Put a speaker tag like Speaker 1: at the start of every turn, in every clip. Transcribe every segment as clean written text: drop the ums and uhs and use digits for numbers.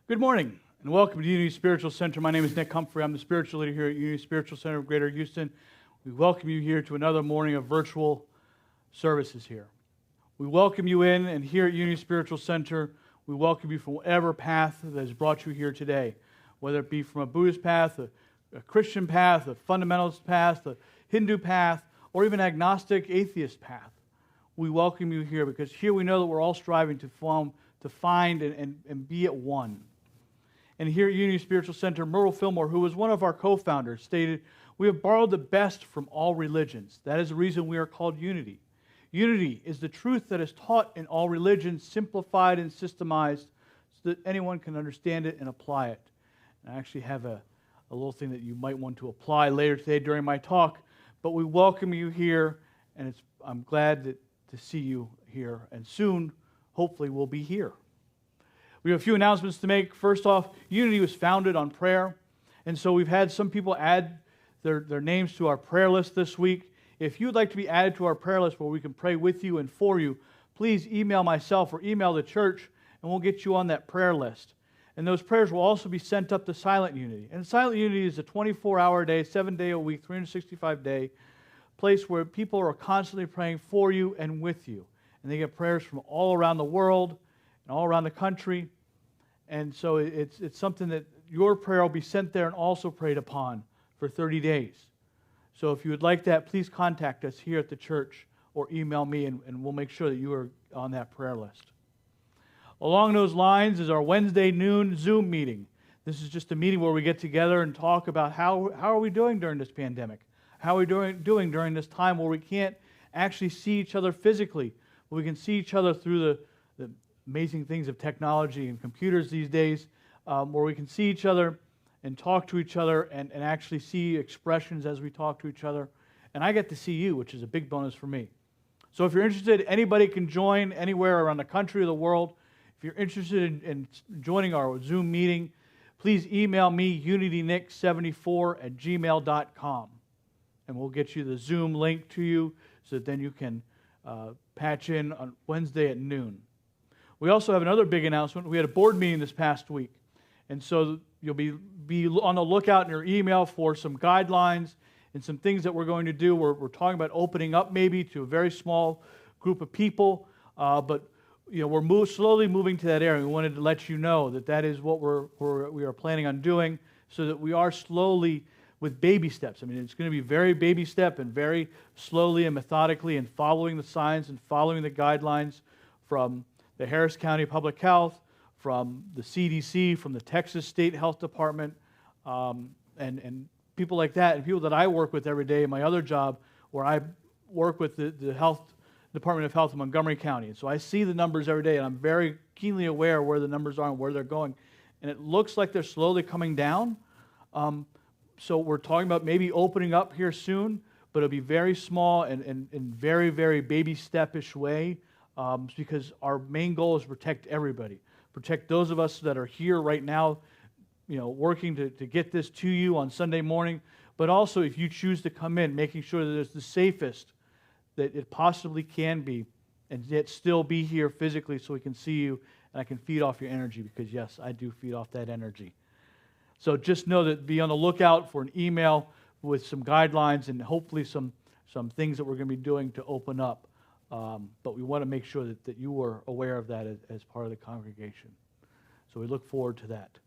Speaker 1: Good morning, and welcome to Unity Spiritual Center. My name is Nick Humphrey. I'm the spiritual leader here at Unity Spiritual Center of Greater Houston. We welcome you here to another morning of virtual services here. We welcome you in, and here at Unity Spiritual Center, we welcome you from whatever path that has brought you here today, whether it be from a Buddhist path, a Christian path, a fundamentalist path, a Hindu path, or even agnostic, atheist path. We welcome you here because here we know that we're all striving to find and be at one. And here at Unity Spiritual Center, Merle Fillmore, who was one of our co-founders, stated, "We have borrowed the best from all religions. That is the reason we are called Unity. Unity is the truth that is taught in all religions, simplified and systemized so that anyone can understand it and apply it." And I actually have a little thing that you might want to apply later today during my talk, but we welcome you here, and I'm glad to see you here, and soon, hopefully, we'll be here. We have a few announcements to make. First off, Unity was founded on prayer, and so we've had some people add their names to our prayer list this week. If you'd like to be added to our prayer list where we can pray with you and for you, please email myself or email the church, and we'll get you on that prayer list. And those prayers will also be sent up to Silent Unity. And Silent Unity is a 24-hour day, 7-day-a-week, 365-day place where people are constantly praying for you and with you. And they get prayers from all around the world and all around the country. And so it's something that your prayer will be sent there and also prayed upon for 30 days. So if you would like that, please contact us here at the church or email me, and we'll make sure that you are on that prayer list. Along those lines is our Wednesday noon Zoom meeting. This is just a meeting where we get together and talk about how are we doing during this pandemic? How are we doing during this time where we can't actually see each other physically, but we can see each other through the amazing things of technology and computers these days, where we can see each other and talk to each other and actually see expressions as we talk to each other. And I get to see you, which is a big bonus for me. So if you're interested, anybody can join anywhere around the country or the world. If you're interested in joining our Zoom meeting, please email me, unitynick74@gmail.com. And we'll get you the Zoom link to you so that then you can patch in on Wednesday at noon. We also have another big announcement. We had a board meeting this past week. And so you'll be on the lookout in your email for some guidelines and some things that we're going to do. We're talking about opening up maybe to a very small group of people, but we're slowly moving to that area. We wanted to let you know that is what we are planning on doing, so that we are slowly with baby steps. I mean, it's going to be very baby step and very slowly and methodically and following the signs and following the guidelines from the Harris County Public Health, from the CDC, from the Texas State Health Department, and people like that, and people that I work with every day in my other job, where I work with the Health Department of Health in Montgomery County. And so I see the numbers every day, and I'm very keenly aware where the numbers are and where they're going. And it looks like they're slowly coming down. So we're talking about maybe opening up here soon, but it'll be very small and very, very baby step-ish way, because our main goal is to protect everybody. Protect those of us that are here right now, working to get this to you on Sunday morning, but also if you choose to come in, making sure that it's the safest that it possibly can be, and yet still be here physically so we can see you and I can feed off your energy, because yes, I do feed off that energy. So just know that be on the lookout for an email with some guidelines and hopefully some things that we're going to be doing to open up. But we want to make sure that you are aware of that as part of the congregation. So we look forward to that.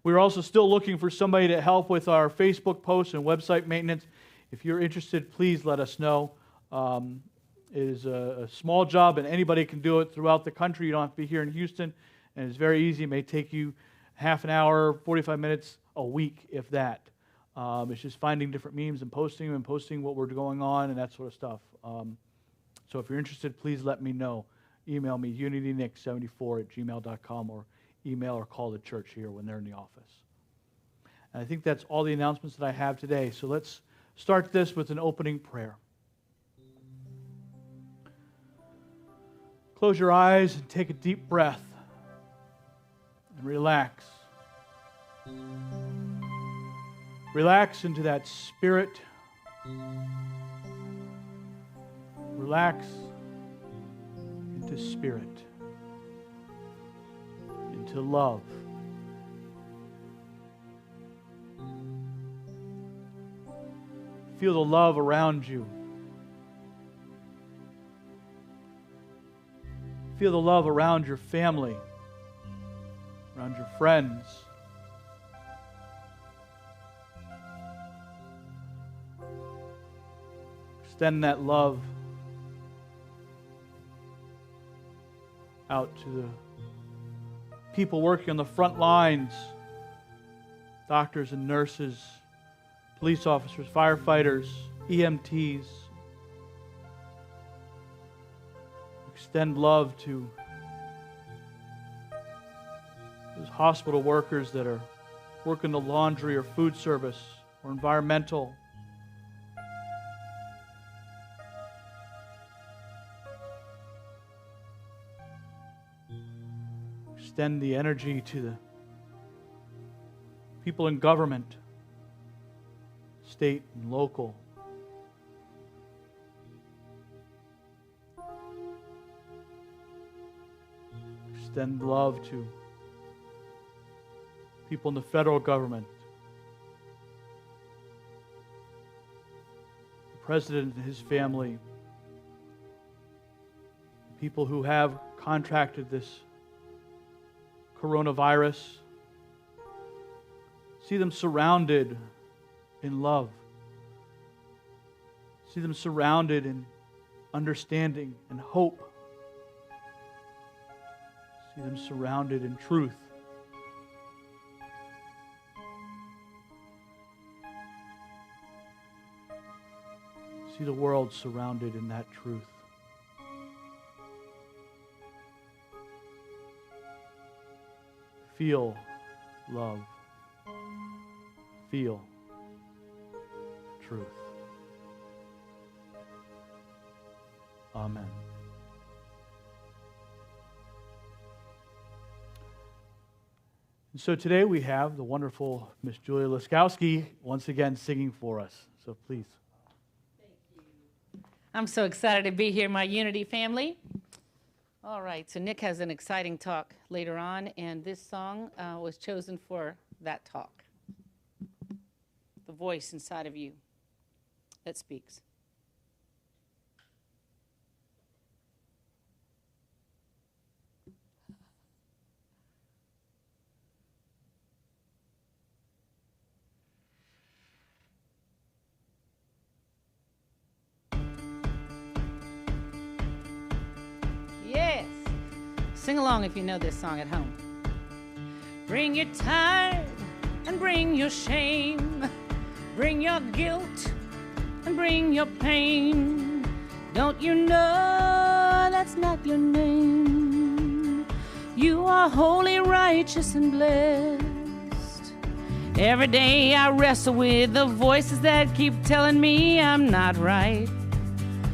Speaker 1: We're also still looking for somebody to help with our Facebook posts and website maintenance. If you're interested, please let us know. It is a small job, and anybody can do it throughout the country. You don't have to be here in Houston, and it's very easy. It may take you half an hour, 45 minutes a week, if that. It's just finding different memes and posting what we're going on and that sort of stuff. So if you're interested, please let me know. Email me, unitynick74@gmail.com, or email or call the church here when they're in the office. And I think that's all the announcements that I have today. So let's start this with an opening prayer. Close your eyes and take a deep breath and relax. Relax into that spirit. Relax into spirit, into love, Feel the love around you. Feel the love around your family, around your friends. Extend that love out to the people working on the front lines, doctors and nurses, police officers, firefighters, EMTs. Extend love to those hospital workers that are working the laundry or food service or environmental. Extend the energy to the people in government, state and local. Extend love to people in the federal government, the president and his family, people who have contracted this coronavirus. See them surrounded in love. See them surrounded in understanding and hope. See them surrounded in truth. See the world surrounded in that truth. Feel love. Feel truth. Amen. And so today we have the wonderful Miss Julia Laskowski once again singing for us. So please.
Speaker 2: Thank you. I'm so excited to be here, my Unity family. All right, so Nick has an exciting talk later on, and this song was chosen for that talk. The voice inside of you that speaks. Yes. Sing along if you know this song at home. Bring your tired and bring your shame. Bring your guilt and bring your pain. Don't you know that's not your name? You are holy, righteous, and blessed. Every day I wrestle with the voices that keep telling me I'm not right.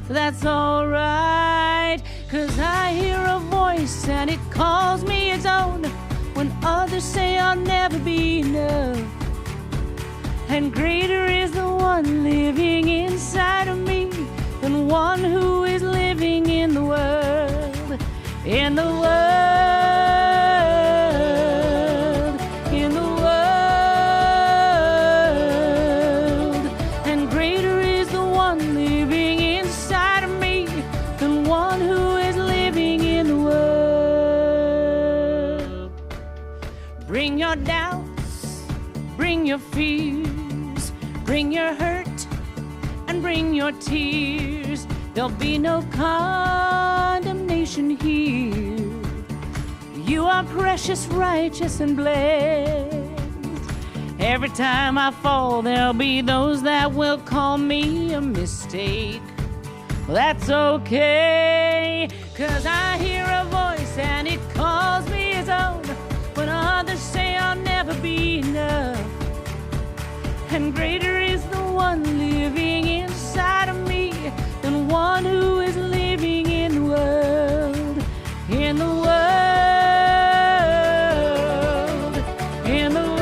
Speaker 2: That's alright, 'cause I hear a voice and it calls me its own when others say I'll never be enough. And greater is the one living inside of me than one who is living in the world. In the world, in the world. And greater is the one living inside of me than one who is living in the world. Bring your doubts, bring your fears, bring your hurt and bring your tears. There'll be no condemnation here. You are precious, righteous, and blessed. Every time I fall, there'll be those that will call me a mistake. Well, that's okay, 'cause I hear a voice and it calls me its own when others say I'll never be enough. And greater is the one living inside of me than one who is living in the world. In the world, in the world.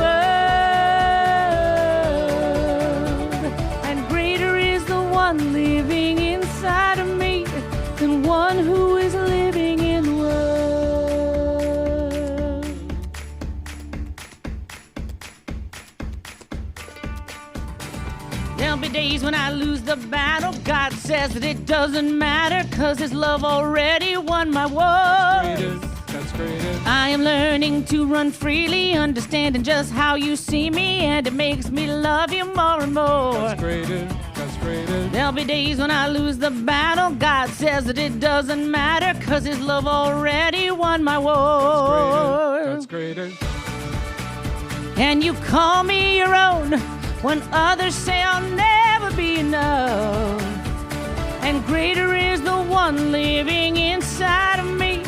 Speaker 2: And greater is the one living inside of me than one who is living in the world. There'll be days when I lose the battle, God says that it doesn't matter, 'cause his love already won my war.
Speaker 3: That's greater.
Speaker 2: I am learning to run freely, understanding just how you see me, and it makes me love you more and more.
Speaker 3: That's greater. That's greater.
Speaker 2: There'll be days when I lose the battle, God says that it doesn't matter, 'cause his love already won my war.
Speaker 3: That's greater.
Speaker 2: And you call me your own when others say I'll never be enough. And greater is the one living inside of me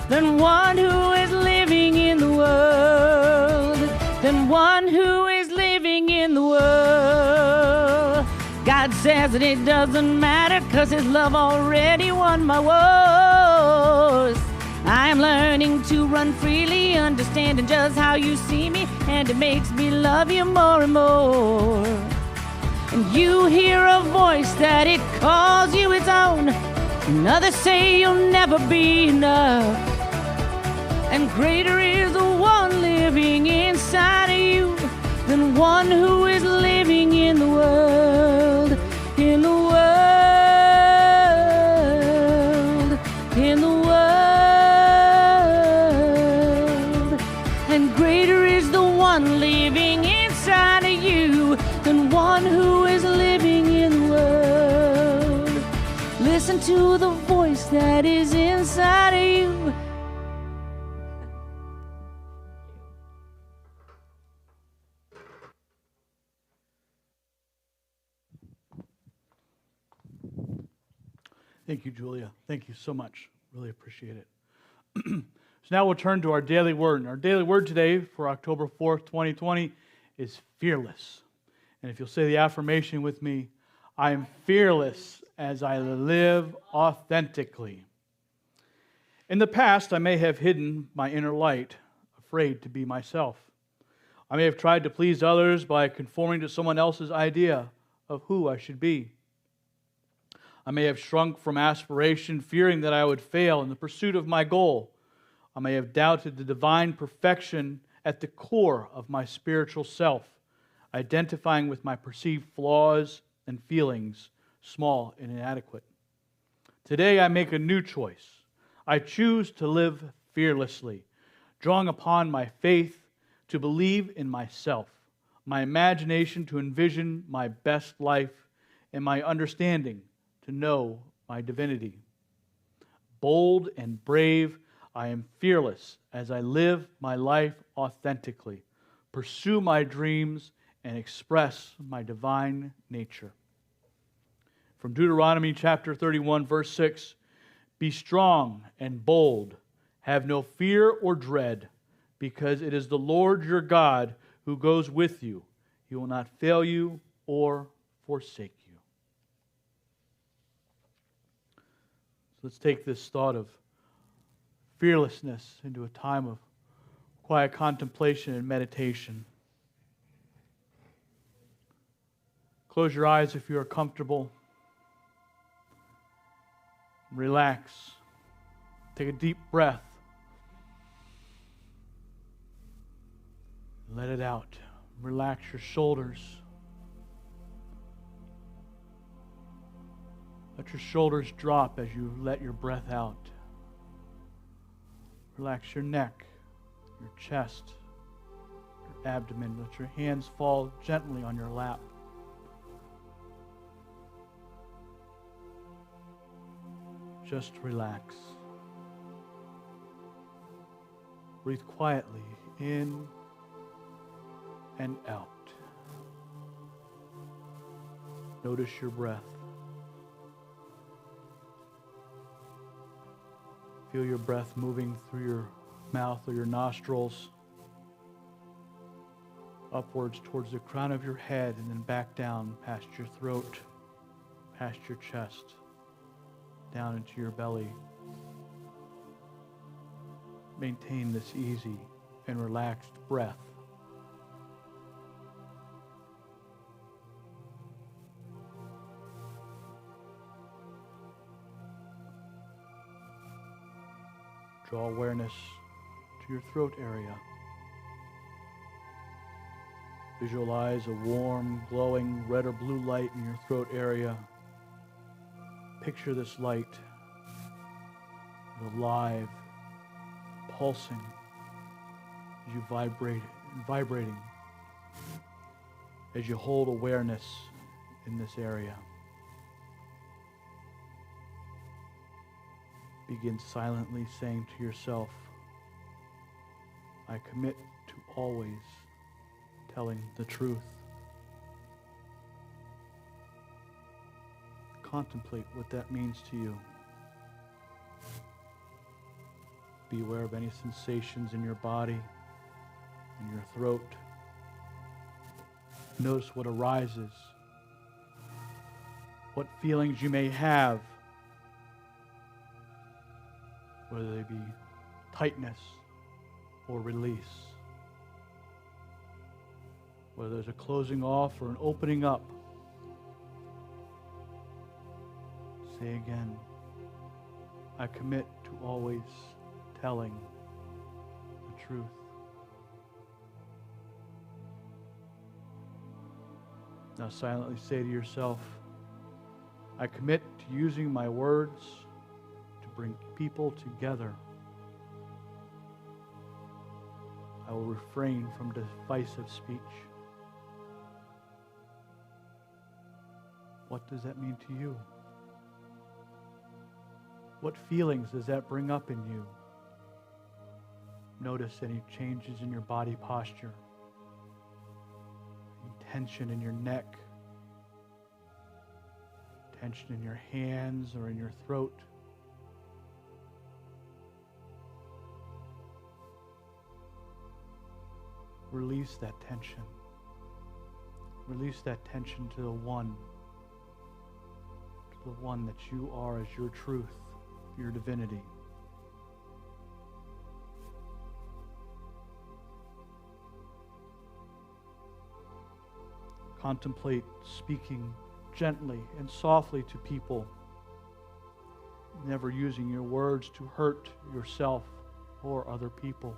Speaker 2: than one who is living in the world. Than one who is living in the world. God says that it doesn't matter, 'cause his love already won my wars. I am learning to run freely, understanding just how you see me, and it makes me love you more and more. And you hear a voice that it calls you its own, and others say you'll never be enough. And greater is the one living inside of you than one who is living in the world, in the world, in the world. And greater is the one living inside of you than one who is living in the world. Listen to the voice that is inside of you.
Speaker 1: Thank you, Julia. Thank you so much. Really appreciate it. So now we'll turn to our daily word. And our daily word today for October 4th, 2020 is fearless. And if you'll say the affirmation with me, I am fearless as I live authentically. In the past, I may have hidden my inner light, afraid to be myself. I may have tried to please others by conforming to someone else's idea of who I should be. I may have shrunk from aspiration, fearing that I would fail in the pursuit of my goal. I may have doubted the divine perfection at the core of my spiritual self, identifying with my perceived flaws and feelings, small and inadequate. Today I make a new choice. I choose to live fearlessly, drawing upon my faith to believe in myself, my imagination to envision my best life, and my understanding to know my divinity. Bold and brave, I am fearless as I live my life authentically, pursue my dreams, and express my divine nature. From Deuteronomy chapter 31, verse 6, be strong and bold, have no fear or dread, because it is the Lord your God who goes with you. He will not fail you or forsake you. So let's take this thought of fearlessness into a time of quiet contemplation and meditation. Close your eyes if you are comfortable. Relax. Take a deep breath. Let it out. Relax your shoulders. Let your shoulders drop as you let your breath out. Relax your neck, your chest, your abdomen. Let your hands fall gently on your lap. Just relax. Breathe quietly in and out. Notice your breath. Feel your breath moving through your mouth or your nostrils, upwards towards the crown of your head, and then back down past your throat, past your chest, down into your belly. Maintain this easy and relaxed breath. Draw awareness to your throat area. Visualize a warm, glowing red or blue light in your throat area Picture this light alive, pulsing as you vibrating as you hold awareness in this area. Begin silently saying to yourself, I commit to always telling the truth. Contemplate what that means to you. Be aware of any sensations in your body, in your throat. Notice what arises, what feelings you may have, whether they be tightness or release, whether there's a closing off or an opening up. Say again, I commit to always telling the truth. Now silently say to yourself, I commit to using my words to bring people together. I will refrain from divisive speech. What does that mean to you? What feelings does that bring up in you? Notice any changes in your body posture, any tension in your neck, tension in your hands or in your throat. Release that tension. Release that tension to the one that you are as your truth, your divinity. Contemplate speaking gently and softly to people, never using your words to hurt yourself or other people.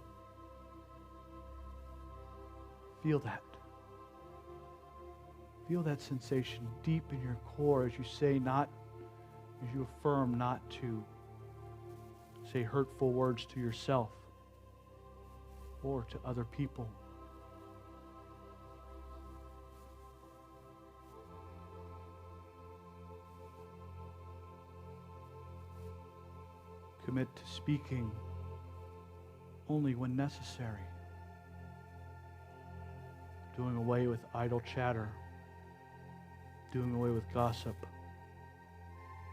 Speaker 1: Feel that. Feel that sensation deep in your core as you say not, as you affirm not to say hurtful words to yourself or to other people. Commit to speaking only when necessary. Doing away with idle chatter. Doing away with gossip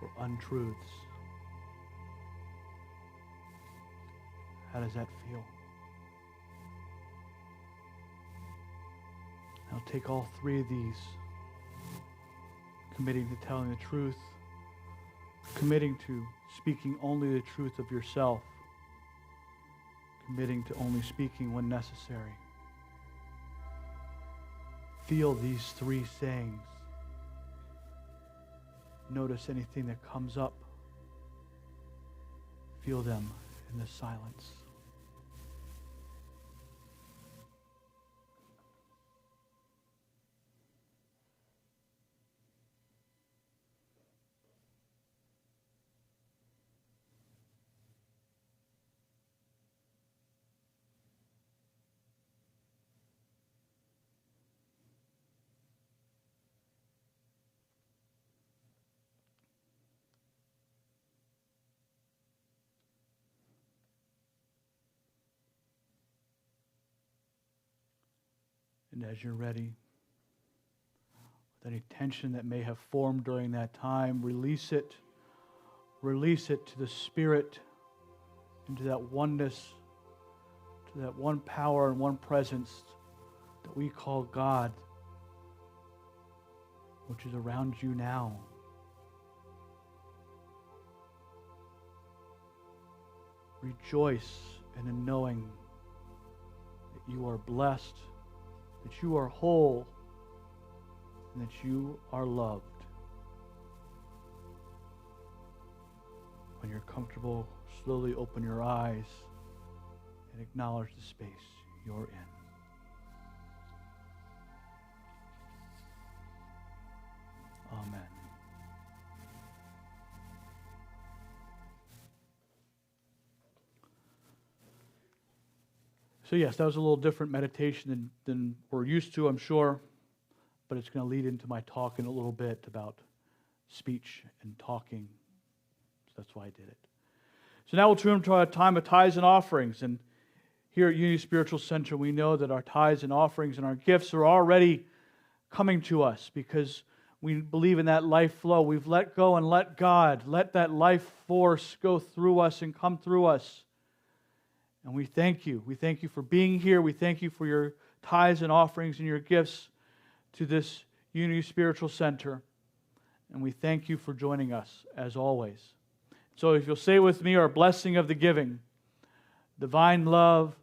Speaker 1: or untruths. How does that feel? Now take all three of these, committing to telling the truth, committing to speaking only the truth of yourself, committing to only speaking when necessary. Feel these three sayings. Notice anything that comes up. Feel them in the silence. And as you're ready, with any tension that may have formed during that time, release it. Release it to the Spirit, into that oneness, to that one power and one presence that we call God, which is around you now. Rejoice in the knowing that you are blessed, that you are whole, and that you are loved. When you're comfortable, slowly open your eyes and acknowledge the space you're in. Amen. So yes, that was a little different meditation than we're used to, I'm sure, but it's going to lead into my talk in a little bit about speech and talking. So that's why I did it. So now we'll turn to our time of tithes and offerings. And here at Unity Spiritual Center, we know that our tithes and offerings and our gifts are already coming to us because we believe in that life flow. We've let go and let God, let that life force go through us and come through us. And we thank you. We thank you for being here. We thank you for your tithes and offerings and your gifts to this Unity Spiritual Center. And we thank you for joining us, as always. So if you'll say with me our blessing of the giving, divine love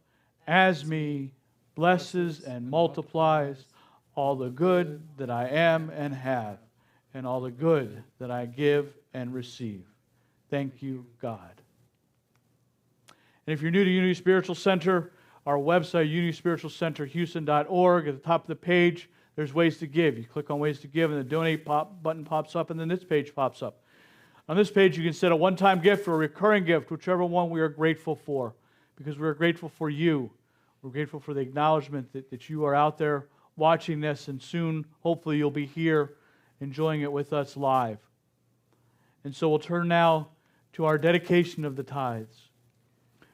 Speaker 1: as me blesses and multiplies all the good that I am and have, and all the good that I give and receive. Thank you, God. And if you're new to Unity Spiritual Center, our website, unityspiritualcenterhouston.org, at the top of the page, there's ways to give. You click on ways to give, and the donate button pops up, and then this page pops up. On this page, you can send a one-time gift or a recurring gift, whichever one we are grateful for, because we're grateful for you. We're grateful for the acknowledgement that you are out there watching this, and soon, hopefully, you'll be here enjoying it with us live. And so we'll turn now to our dedication of the tithes.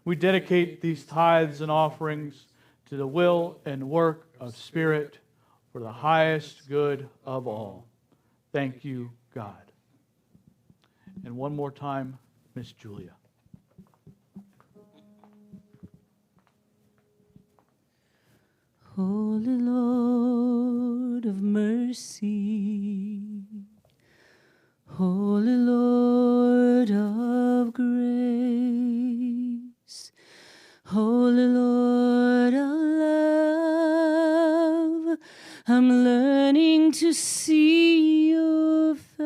Speaker 1: We dedicate these tithes and offerings to the will and work of Spirit for the highest good of all. Thank you, God. And one more time, Miss Julia.
Speaker 2: Holy Lord of mercy, Holy Lord of grace, Holy Lord of love, I'm learning to see your face.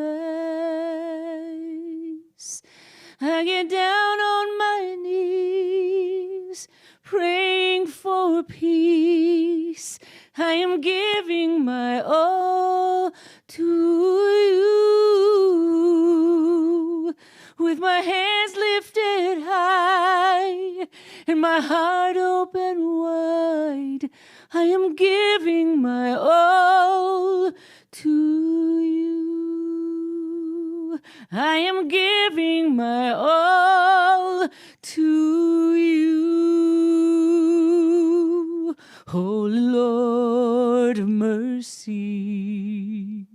Speaker 2: I get down on my knees, praying for peace. I am giving my all to you. With my hands lifted high and my heart open wide, I am giving my all to you. I am giving my all to you. Holy Lord of mercy,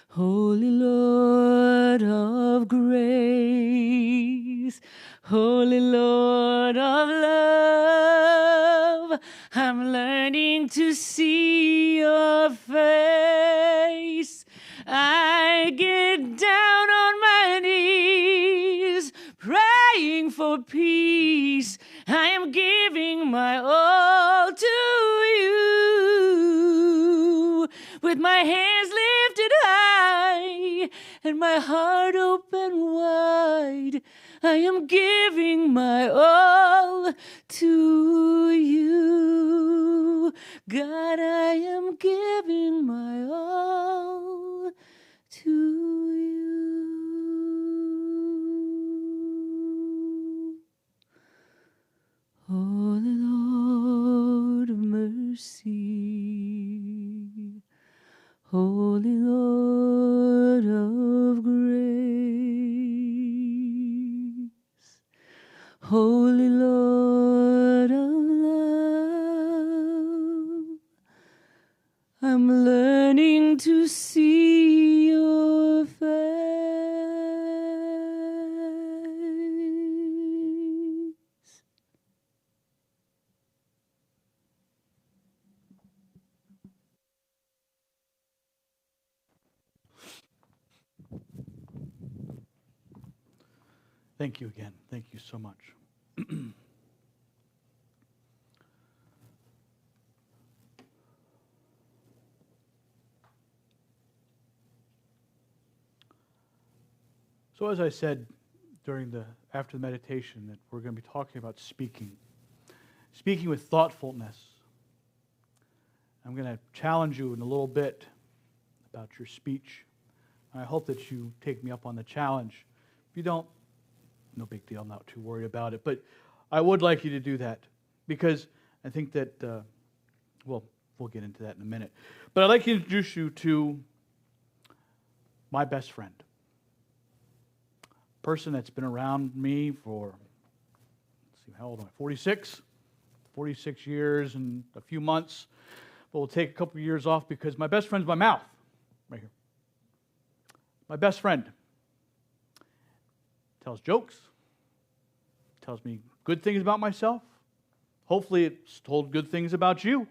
Speaker 2: Holy Lord of grace, Holy Lord of love, I'm learning to see your face. I get down on my knees, praying for peace. I am giving my all to you. With my hands lifted high and my heart open wide, I am giving my all to you. God, I am giving my all to you. Holy Lord of mercy, Holy Lord of grace, Holy Lord of love, I'm learning to see your face.
Speaker 1: Thank you again. Thank you so much. So as I said after the meditation, that we're going to be talking about speaking with thoughtfulness. I'm going to challenge you in a little bit about your speech. I hope that you take me up on the challenge. If you don't, no big deal, I'm not too worried about it. But I would like you to do that, because I think that, well, we'll get into that in a minute. But I'd like to introduce you to my best friend. A person that's been around me for, let's see, how old am I? 46 years and a few months. But we'll take a couple of years off because my best friend's my mouth, right here. My best friend tells jokes, tells me good things about myself. Hopefully it's told good things about you.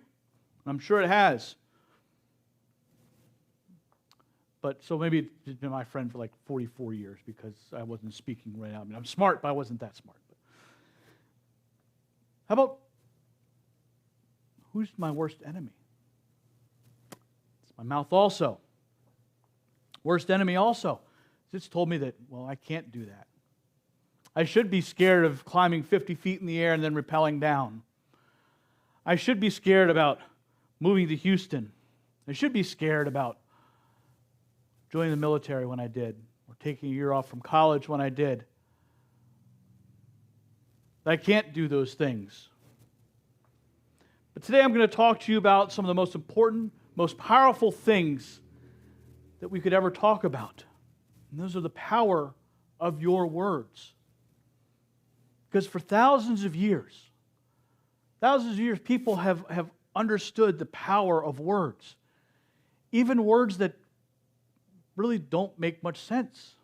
Speaker 1: I'm sure it has. But so maybe it's been my friend for like 44 years because I wasn't speaking right now. I mean, I'm smart, but I wasn't that smart. How about who's my worst enemy? It's my mouth also. Worst enemy also. It's told me that, well, I can't do that. I should be scared of climbing 50 feet in the air and then rappelling down. I should be scared about moving to Houston. I should be scared about joining the military when I did, or taking a year off from college when I did. I can't do those things. But today I'm going to talk to you about some of the most important, most powerful things that we could ever talk about. And those are the power of your words. Because for thousands of years, people have understood the power of words. Even words that really don't make much sense.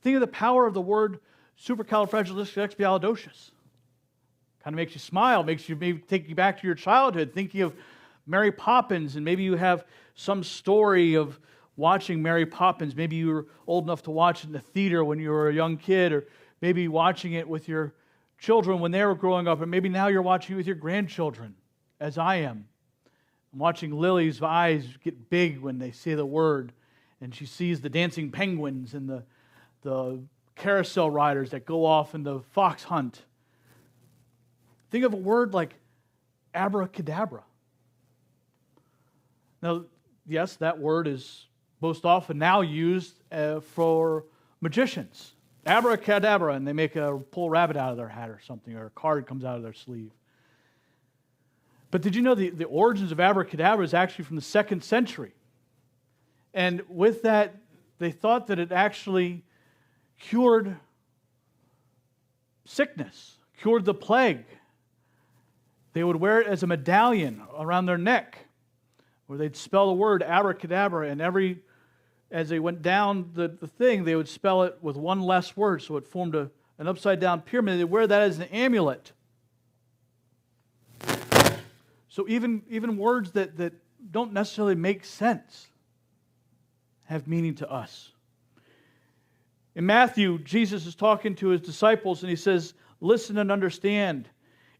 Speaker 1: Think of the power of the word supercalifragilisticexpialidocious. Kind of makes you smile, makes you maybe take you back to your childhood, thinking of Mary Poppins, and maybe you have some story of watching Mary Poppins. Maybe you were old enough to watch it in the theater when you were a young kid, or maybe watching it with your children when they were growing up, and maybe now you're watching it with your grandchildren, as I am. I'm watching Lily's eyes get big when they say the word, and she sees the dancing penguins and the carousel riders that go off in the fox hunt. Think of a word like abracadabra. Now, yes, that word is most often now used for magicians. Abracadabra, and they pull a rabbit out of their hat or something, or a card comes out of their sleeve. But did you know the origins of abracadabra is actually from the 2nd century? And with that, they thought that it actually cured sickness, cured the plague. They would wear it as a medallion around their neck, where they'd spell the word abracadabra, and as they went down the thing, they would spell it with one less word, so it formed an upside-down pyramid. They'd wear that as an amulet. So even words that don't necessarily make sense have meaning to us. In Matthew, Jesus is talking to his disciples, and he says, "Listen and understand.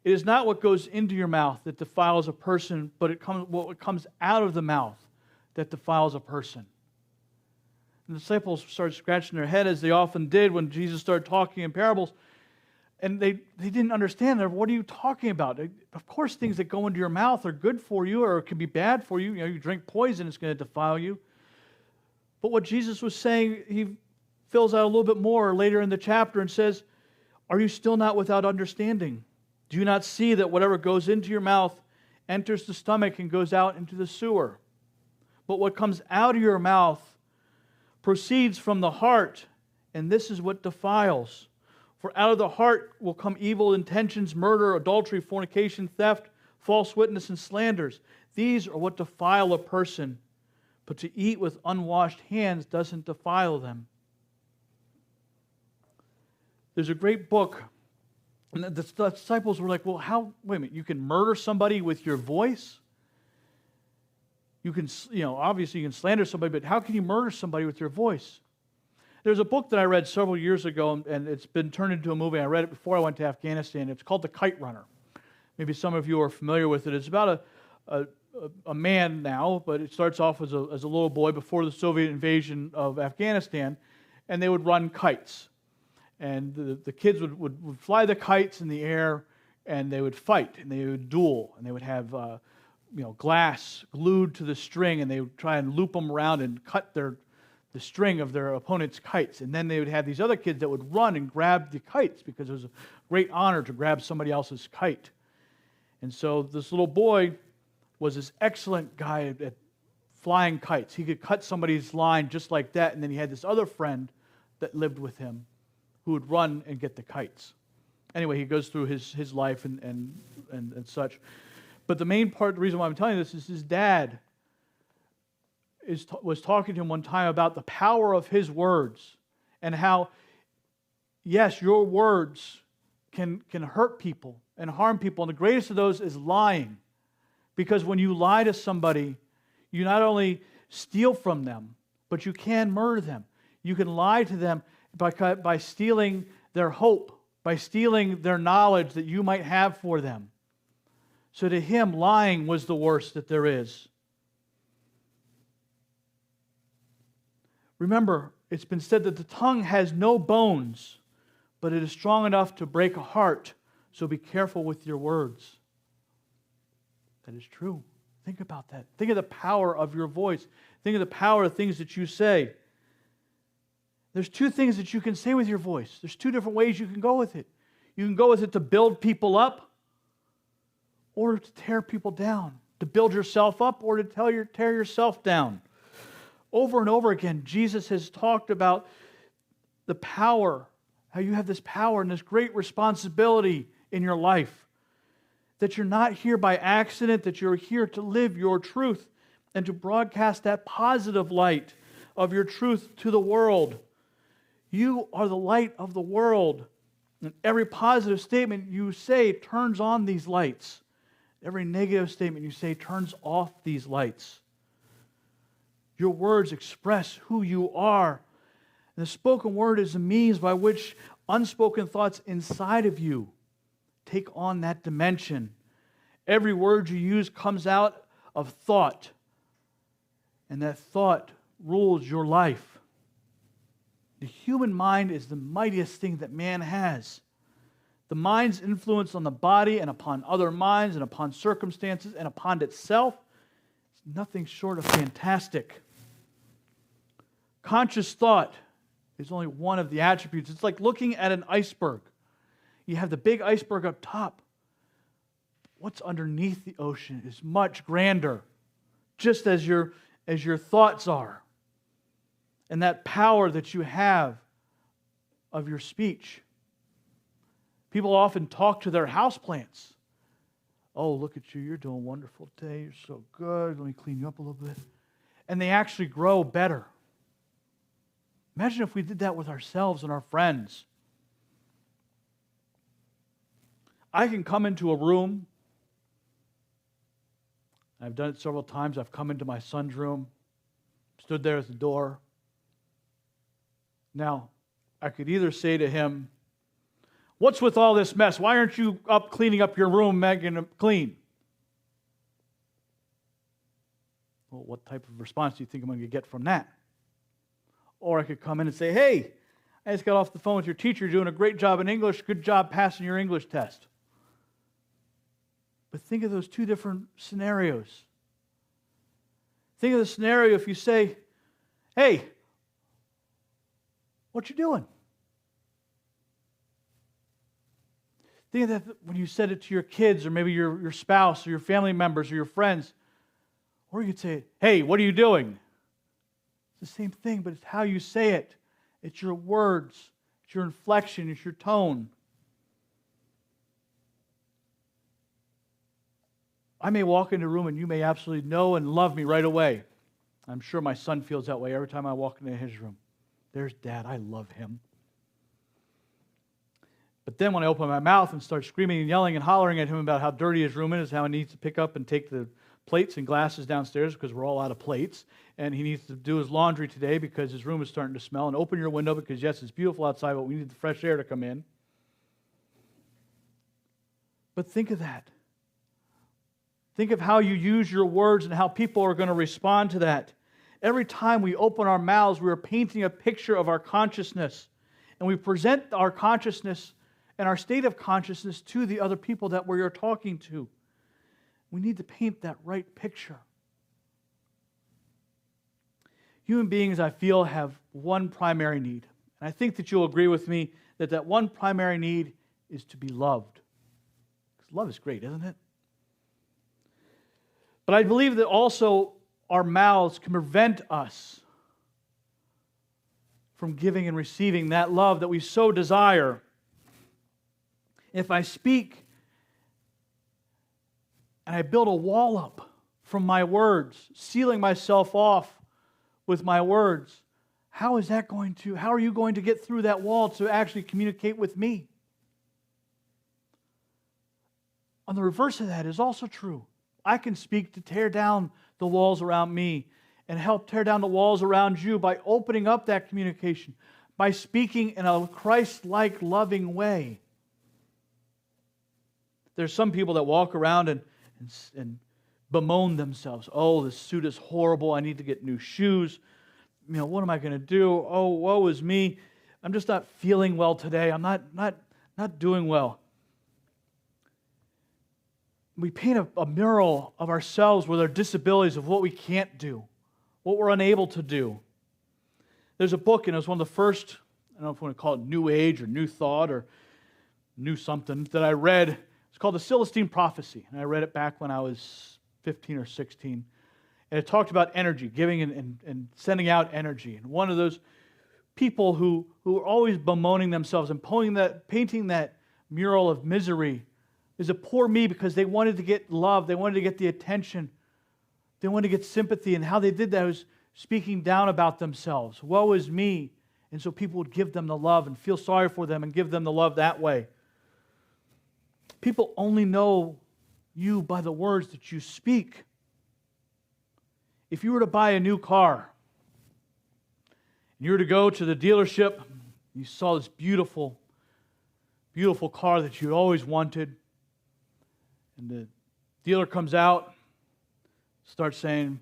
Speaker 1: It is not what goes into your mouth that defiles a person, but what comes out of the mouth that defiles a person." And the disciples started scratching their head, as they often did when Jesus started talking in parables. And they didn't understand. What are you talking about? Of course, things that go into your mouth are good for you, or can be bad for you. You drink poison, it's going to defile you. But what Jesus was saying, he fills out a little bit more later in the chapter and says, "Are you still not without understanding? Do you not see that whatever goes into your mouth enters the stomach and goes out into the sewer? But what comes out of your mouth proceeds from the heart, and this is what defiles. For out of the heart will come evil intentions, murder, adultery, fornication, theft, false witness, and slanders. These are what defile a person. But to eat with unwashed hands doesn't defile them." There's a great book, and the disciples were like, "Well, wait a minute, you can murder somebody with your voice? You can, obviously you can slander somebody, but how can you murder somebody with your voice?" There's a book that I read several years ago, and it's been turned into a movie. I read it before I went to Afghanistan. It's called The Kite Runner. Maybe some of you are familiar with it. It's about a man now, but it starts off as a little boy before the Soviet invasion of Afghanistan, and they would run kites. And the kids would fly the kites in the air, and they would fight, and they would duel, and they would have glass glued to the string, and they would try and loop them around and cut the string of their opponent's kites. And then they would have these other kids that would run and grab the kites, because it was a great honor to grab somebody else's kite. And so this little boy was this excellent guy at flying kites. He could cut somebody's line just like that, and then he had this other friend that lived with him who would run and get the kites. Anyway, he goes through his life and such. But the main part, the reason why I'm telling you this is his dad was talking to him one time about the power of his words and how, yes, your words can hurt people and harm people. And the greatest of those is lying. Because when you lie to somebody, you not only steal from them, but you can murder them. You can lie to them by stealing their hope, by stealing their knowledge that you might have for them. So to him, lying was the worst that there is. Remember, it's been said that the tongue has no bones, but it is strong enough to break a heart. So be careful with your words. That is true. Think about that. Think of the power of your voice. Think of the power of things that you say. There's two things that you can say with your voice. There's two different ways you can go with it. You can go with it to build people up or to tear people down. To build yourself up or to tear yourself down. Over and over again, Jesus has talked about the power, how you have this power and this great responsibility in your life. That you're not here by accident, that you're here to live your truth and to broadcast that positive light of your truth to the world. You are the light of the world. And every positive statement you say turns on these lights. Every negative statement you say turns off these lights. Your words express who you are. And the spoken word is a means by which unspoken thoughts inside of you take on that dimension. Every word you use comes out of thought. And that thought rules your life. The human mind is the mightiest thing that man has. The mind's influence on the body and upon other minds and upon circumstances and upon itself is nothing short of fantastic. Conscious thought is only one of the attributes. It's like looking at an iceberg. You have the big iceberg up top. What's underneath the ocean is much grander, just as your thoughts are. And that power that you have of your speech. People often talk to their houseplants. Oh, look at you, you're doing wonderful today, you're so good, let me clean you up a little bit. And they actually grow better. Imagine if we did that with ourselves and our friends. I can come into a room. I've done it several times. I've come into my son's room, stood there at the door. Now, I could either say to him, "What's with all this mess? Why aren't you up cleaning up your room, making it clean?" Well, what type of response do you think I'm going to get from that? Or I could come in and say, "Hey, I just got off the phone with your teacher. You're doing a great job in English. Good job passing your English test." But think of those two different scenarios. Think of the scenario if you say, "Hey, what you doing?" Think of that when you said it to your kids or maybe your spouse or your family members or your friends. Or you could say, "Hey, what are you doing?" It's the same thing, but it's how you say it. It's your words. It's your inflection. It's your tone. I may walk into a room and you may absolutely know and love me right away. I'm sure my son feels that way every time I walk into his room. There's Dad. I love him. But then when I open my mouth and start screaming and yelling and hollering at him about how dirty his room is, how he needs to pick up and take the plates and glasses downstairs because we're all out of plates, and he needs to do his laundry today because his room is starting to smell, and open your window because, yes, it's beautiful outside, but we need the fresh air to come in. But think of that. Think of how you use your words and how people are going to respond to that. Every time we open our mouths, we are painting a picture of our consciousness, and we present our consciousness and our state of consciousness to the other people that we are talking to. We need to paint that right picture. Human beings, I feel, have one primary need. And I think that you'll agree with me that that one primary need is to be loved. Because love is great, isn't it? But I believe that also our mouths can prevent us from giving and receiving that love that we so desire. If I speak and I build a wall up from my words, sealing myself off with my words, how are you going to get through that wall to actually communicate with me? On the reverse of that is also true. I can speak to tear down the walls around me and help tear down the walls around you by opening up that communication, by speaking in a Christ-like, loving way. There's some people that walk around and bemoan themselves. Oh, this suit is horrible. I need to get new shoes. What am I going to do? Oh, woe is me. I'm just not feeling well today. I'm not doing well. We paint a mural of ourselves with our disabilities of what we can't do, what we're unable to do. There's a book, and it was one of the first, I don't know if you want to call it New Age or New Thought or New something, that I read. It's called The Celestine Prophecy, and I read it back when I was 15 or 16. And it talked about energy, giving and sending out energy. And one of those people who are always bemoaning themselves and painting that mural of misery is a poor me, because they wanted to get love, they wanted to get the attention, they wanted to get sympathy, and how they did that was speaking down about themselves. Woe is me. And so people would give them the love and feel sorry for them and give them the love that way. People only know you by the words that you speak. If you were to buy a new car, and you were to go to the dealership, you saw this beautiful, beautiful car that you always wanted, and the dealer comes out, starts saying,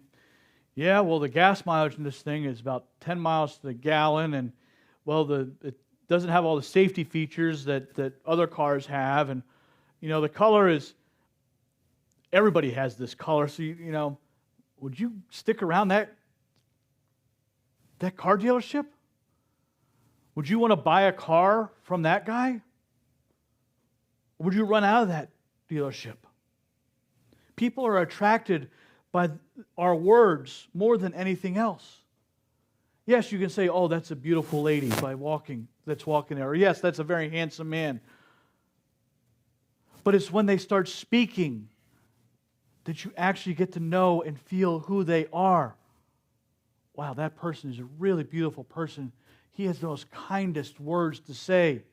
Speaker 1: yeah, well, the gas mileage in this thing is about 10 miles to the gallon, and, well, it doesn't have all the safety features that other cars have, and, the color is, everybody has this color, so, would you stick around that car dealership? Would you want to buy a car from that guy? Or would you run out of that dealership? People are attracted by our words more than anything else. Yes, you can say, oh, that's a beautiful lady that's walking there. Or yes, that's a very handsome man. But it's when they start speaking that you actually get to know and feel who they are. Wow, that person is a really beautiful person. He has the most kindest words to say.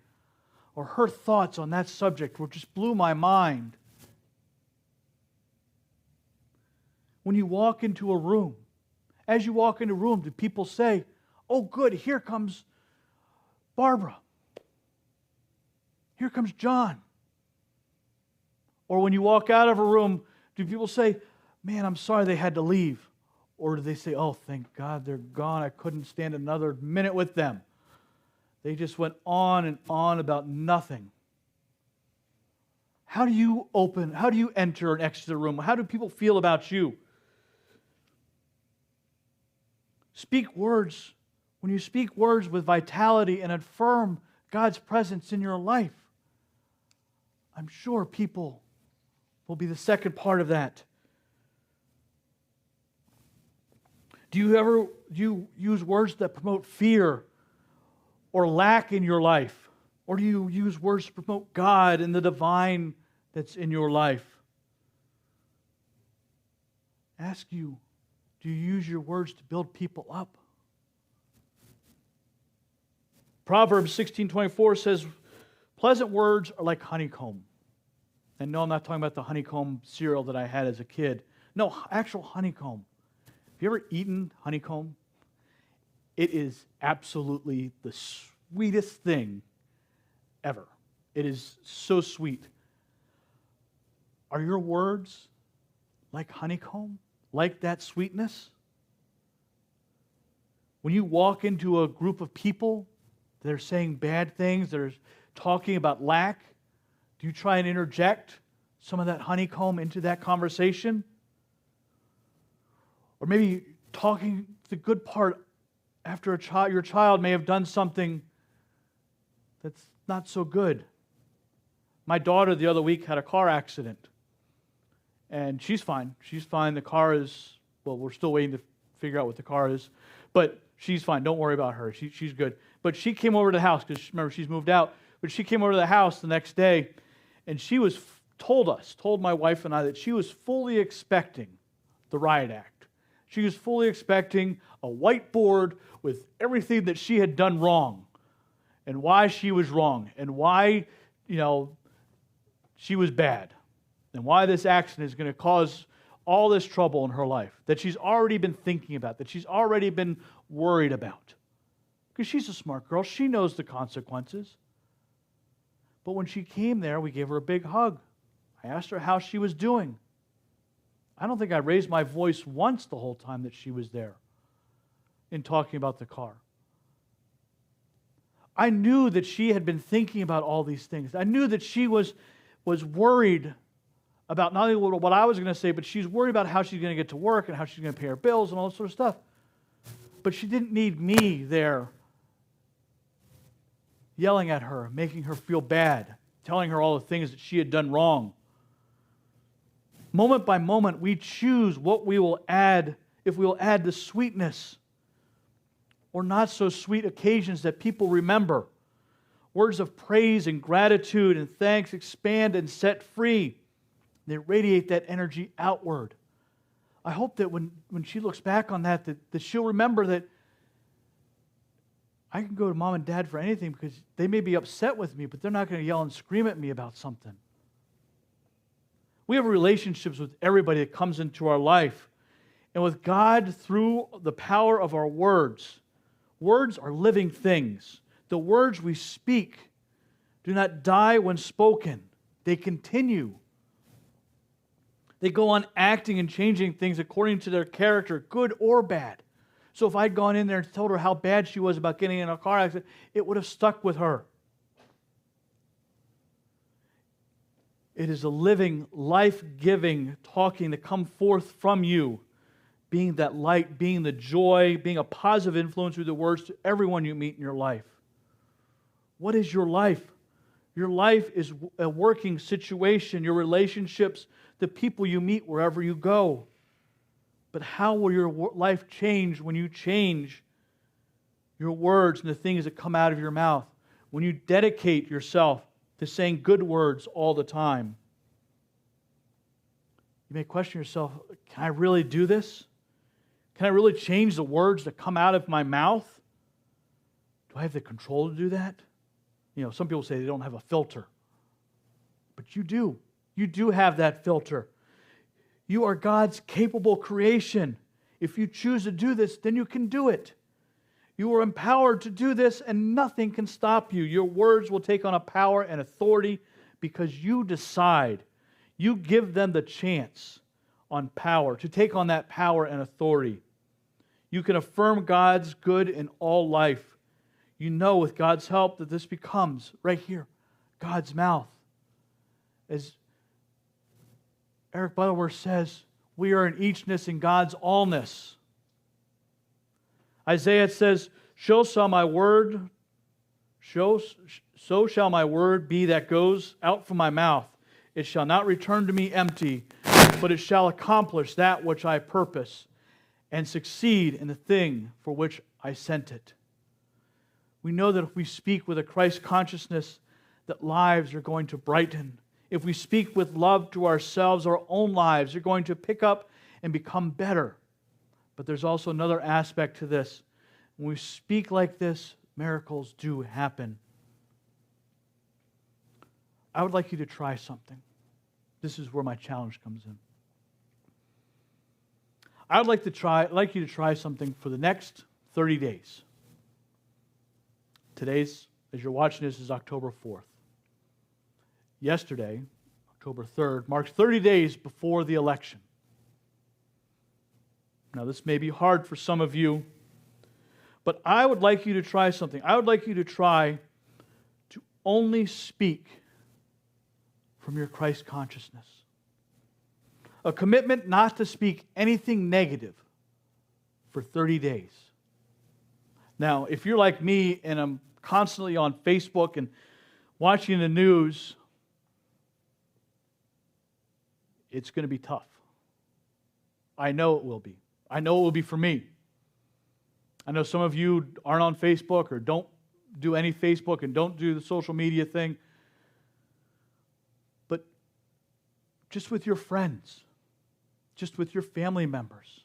Speaker 1: Or her thoughts on that subject just blew my mind. When you walk into a room, as you walk into a room, do people say, oh good, here comes Barbara. Here comes John. Or when you walk out of a room, do people say, man, I'm sorry they had to leave? Or do they say, oh, thank God they're gone. I couldn't stand another minute with them. They just went on and on about nothing. How do you enter and exit the room? How do people feel about you? Speak words. When you speak words with vitality and affirm God's presence in your life, I'm sure people will be the second part of that. Do you use words that promote fear or lack in your life? Or do you use words to promote God and the divine that's in your life? Ask you, do you use your words to build people up? Proverbs 16:24 says, pleasant words are like honeycomb. And no, I'm not talking about the honeycomb cereal that I had as a kid. No, actual honeycomb. Have you ever eaten honeycomb? It is absolutely the sweetest thing ever. It is so sweet. Are your words like honeycomb? Like that sweetness? When you walk into a group of people that are saying bad things, that are talking about lack, do you try and interject some of that honeycomb into that conversation? Or maybe talking the good part after your child may have done something that's not so good. My daughter the other week had a car accident. And she's fine. She's fine. The car is, well, we're still waiting to figure out what the car is. But she's fine. Don't worry about her. She's good. But she came over to the house, because remember, she's moved out. But she came over to the house the next day, and she was told my wife and I, that she was fully expecting the riot act. She was fully expecting a whiteboard with everything that she had done wrong, and why she was wrong, and why, she was bad, and why this accident is going to cause all this trouble in her life that she's already been thinking about, that she's already been worried about. Because she's a smart girl. She knows the consequences. But when she came there, we gave her a big hug. I asked her how she was doing. I don't think I raised my voice once the whole time that she was there in talking about the car. I knew that she had been thinking about all these things. I knew that she was worried about not only what I was going to say, but she's worried about how she's going to get to work and how she's going to pay her bills and all that sort of stuff. But she didn't need me there yelling at her, making her feel bad, telling her all the things that she had done wrong. Moment by moment, we choose what we will add, if we will add the sweetness or not so sweet occasions that people remember. Words of praise and gratitude and thanks expand and set free. They radiate that energy outward. I hope that when she looks back on that she'll remember that I can go to mom and dad for anything, because they may be upset with me, but they're not going to yell and scream at me about something. We have relationships with everybody that comes into our life. And with God, through the power of our words. Words are living things. The words we speak do not die when spoken. They continue. They go on acting and changing things according to their character, good or bad. So if I'd gone in there and told her how bad she was about getting in a car accident, it would have stuck with her. It is a living, life-giving talking that come forth from you, being that light, being the joy, being a positive influence through the words to everyone you meet in your life. What is your life? Your life is a working situation, your relationships, the people you meet wherever you go. But how will your life change when you change your words and the things that come out of your mouth? When you dedicate yourself to saying good words all the time. You may question yourself, can I really do this? Can I really change the words that come out of my mouth? Do I have the control to do that? Some people say they don't have a filter. But you do. You do have that filter. You are God's capable creation. If you choose to do this, then you can do it. You are empowered to do this, and nothing can stop you. Your words will take on a power and authority because you decide. You give them the chance on power, to take on that power and authority. You can affirm God's good in all life. You know with God's help that this becomes, right here, God's mouth. As Eric Butterworth says, we are an eachness in God's allness. Isaiah says, so shall my word be that goes out from my mouth. It shall not return to me empty, but it shall accomplish that which I purpose and succeed in the thing for which I sent it. We know that if we speak with a Christ consciousness, that lives are going to brighten. If we speak with love to ourselves, our own lives are going to pick up and become better. But there's also another aspect to this. When we speak like this, miracles do happen. I would like you to try something. This is where my challenge comes in. I would like you to try something for the next 30 days. Today's, as you're watching this, is October 4th. Yesterday, October 3rd, marks 30 days before the election. Now, this may be hard for some of you, but I would like you to try something. I would like you to try to only speak from your Christ consciousness. A commitment not to speak anything negative for 30 days. Now, if you're like me and I'm constantly on Facebook and watching the news, it's going to be tough. I know it will be. I know it will be for me. I know some of you aren't on Facebook or don't do any Facebook and don't do the social media thing. But just with your friends, just with your family members,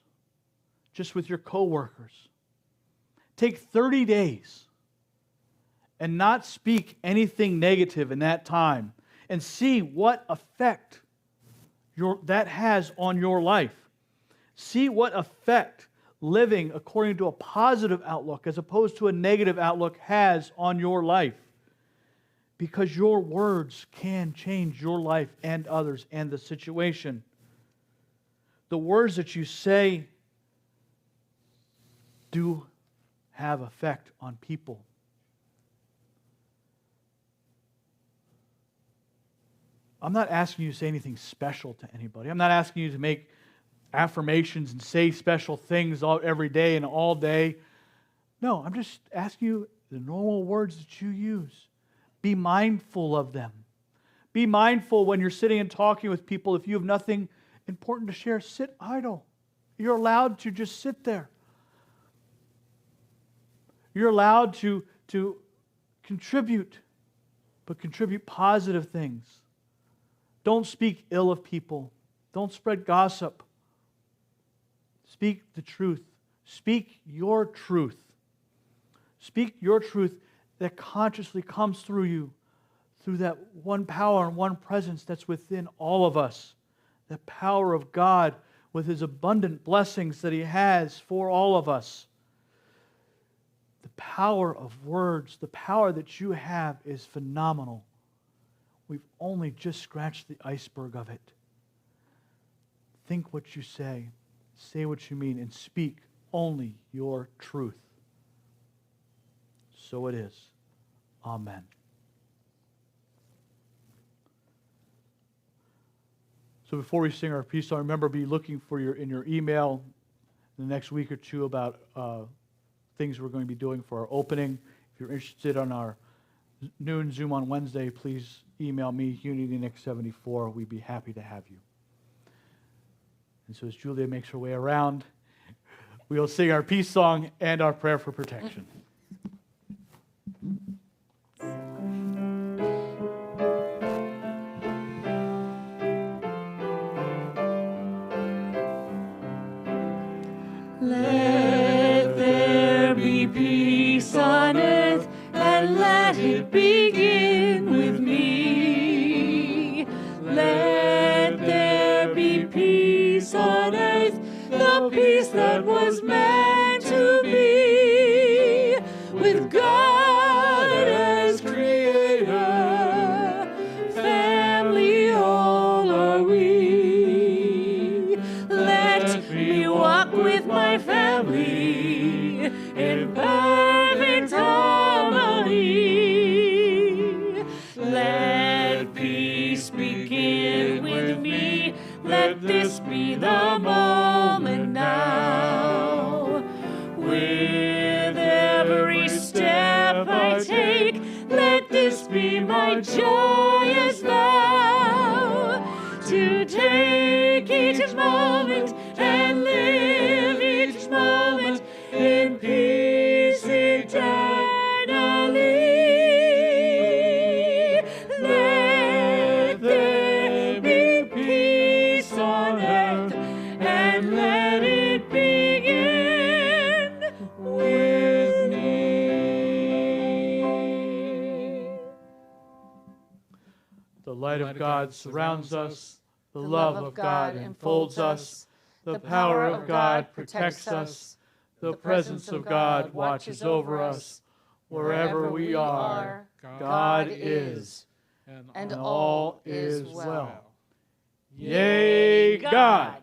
Speaker 1: just with your coworkers, take 30 days and not speak anything negative in that time and see what effect that has on your life. See what effect living according to a positive outlook as opposed to a negative outlook has on your life. Because your words can change your life and others and the situation. The words that you say do have effect on people. I'm not asking you to say anything special to anybody. I'm not asking you to make affirmations and say special things every day and all day. No, I'm just asking you the normal words that you use. Be mindful of them. Be mindful when you're sitting and talking with people. If you have nothing important to share, sit idle. You're allowed to just sit there. You're allowed to contribute, but contribute positive things. Don't speak ill of people. Don't spread gossip. Speak the truth. Speak your truth. Speak your truth that consciously comes through you, through that one power and one presence that's within all of us. The power of God with His abundant blessings that He has for all of us. The power of words, the power that you have is phenomenal. We've only just scratched the iceberg of it. Think what you say what you mean, and speak only your truth. So it is. Amen. So before we sing our peace song, remember, be looking for in your email in the next week or two about things we're going to be doing for our opening. If you're interested on our noon Zoom on Wednesday, please email me, UnityNick74. We'd be happy to have you. And so as Julia makes her way around, we will sing our peace song and our prayer for protection.
Speaker 2: Let there be peace on earth, and let it begin with me. Let there be peace on earth, the peace that was meant to be, with God as Creator, family all are we. Let me walk with my family in perfect harmony. Let peace begin with me. Let this be the moment now. With every step I take, let this be my joyous vow. To take each moment and live each moment in peace eternally. Let there be peace on earth, and let it begin with me.
Speaker 1: The light of God surrounds us. The love of God enfolds us. The power of God protects us. The presence of God watches over us. Wherever we are, God is, and all is well. Yea, God!